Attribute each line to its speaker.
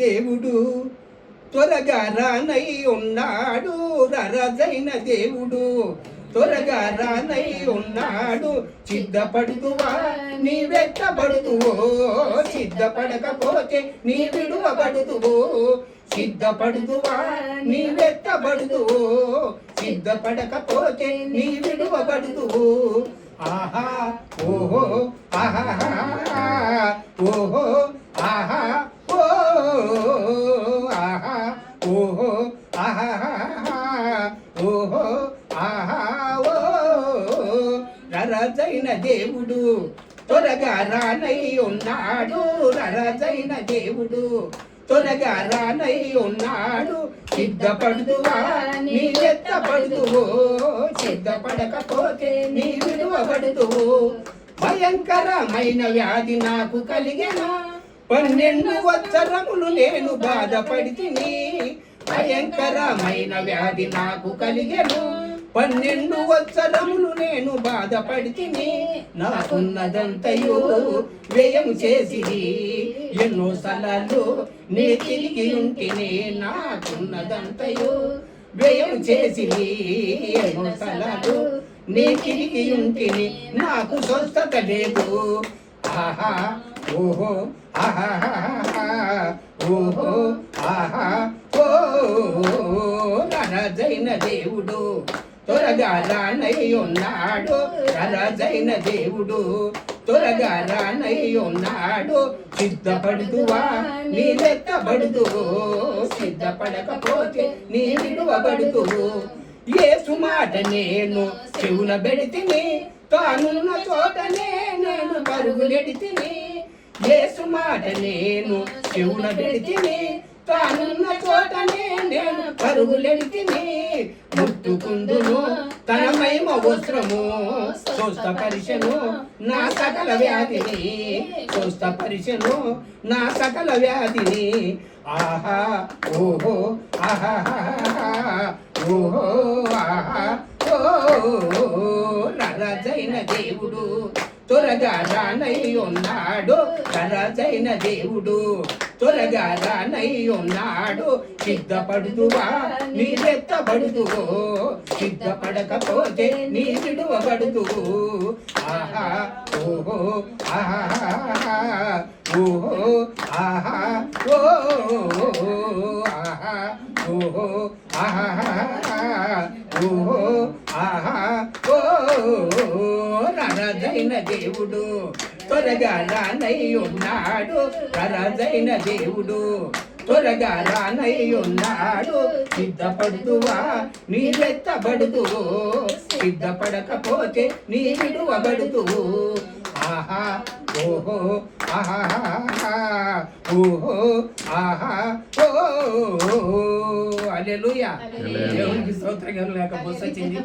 Speaker 1: దేవుడు త్వరగా రానై ఉన్నాడు, రరజైన దేవుడు త్వరగా రానై ఉన్నాడు. సిద్ధపడుతువా నీ వెత్తబడుతువో, సిద్ధపడకపోతే నీ విడువబడుతువో. సిద్ధపడుతువా నీ వెత్తబడుతువో, సిద్ధపడకపోతే నీ విడువబడుతువో. ఆహా ఓహో ఆహా ఓహో ఆహా ఓ ఆహా ఓహో ఆహా ఓహో ఆహా ఓ. రరజైన దేవుడు త్వరగా రానై ఉన్నాడు, రరజైన దేవుడు త్వరగా రానై ఉన్నాడు. సిద్ధపడుతువా నీ ఎత్తపడుతువో, సిద్ధపడకపోతే నీ విడువబడుతువో. భయంకరమైన వ్యాధి నాకు కలిగెను, 12 సంవత్సరములు నేను బాధపడితిని. భయంకరమైన వ్యాధి నాకు కలిగెను, 12 సంవత్సరములు నేను బాధపడితిని. నాకున్నదంతయు వ్యయం చేసి ఎన్నో సలాలు నీ తిరిగి ఉంటిని. నాకున్నదంతయు వ్యయం చేసి ఎన్నో సలాలు నీ తిరిగి ఉంటిని. నాకు స్వస్థత లేదు. ఆహా ఓహో ఆహా ఓహో ఆహా ఓ. రరజైన దేవుడు త్వరగా రానై ఉన్నాడు, రరజైన దేవుడు త్వరగా రానై ఉన్నాడు. సిద్ధపడుతువా నీ వెత్తబడుతువో, సిద్ధపడకపోతే నీ విడువబడుతువో. యేసు మాట నేను చెవున పెడితిని, తానున్న చోటనే నేను పరుగులెడితిని. యేసు మాట నేను చెవున పెడితిని, తానున్న చోటనే నేను పరుగులెడితిని. ముట్టుకుందును తన మహిమ వస్త్రము, స్వస్థపరిచెను నా సకల వ్యాధిని, స్వస్థపరిచెను నా సకల వ్యాధిని. ఆహా ఓహో ఆహా ఓహో ఆహా ఓ. రరజైన దేవుడు త్వరగా రానై ఉన్నాడు, రరజైన దేవుడు త్వరగా రానై ఉన్నాడు. సిద్ధపడుతువా నీ వెత్తబడుతువో, సిద్ధపడకపోతే నీ విడువబడుతువో. ఆహా ఓహో ఆహా ఓహో ఆహా ఓ ఆహా ఓహో ఆహా ఓహో ఆహా ఓ. రరజైన దేవుడు త్వరగా రానై ఉన్నాడు, రరజైన దేవుడు త్వరగా రానై ఉన్నాడు. సిద్ధపడుతువా నీ వెత్తబడుతువో, సిద్ధపడకపోతే నీ విడువబడుతువో. ఆహా ఓహో ఆహా ఓహో ఆహా ఓ. హల్లెలూయా. దేవునికి స్తోత్రం లేక బొస్సొచ్చింది.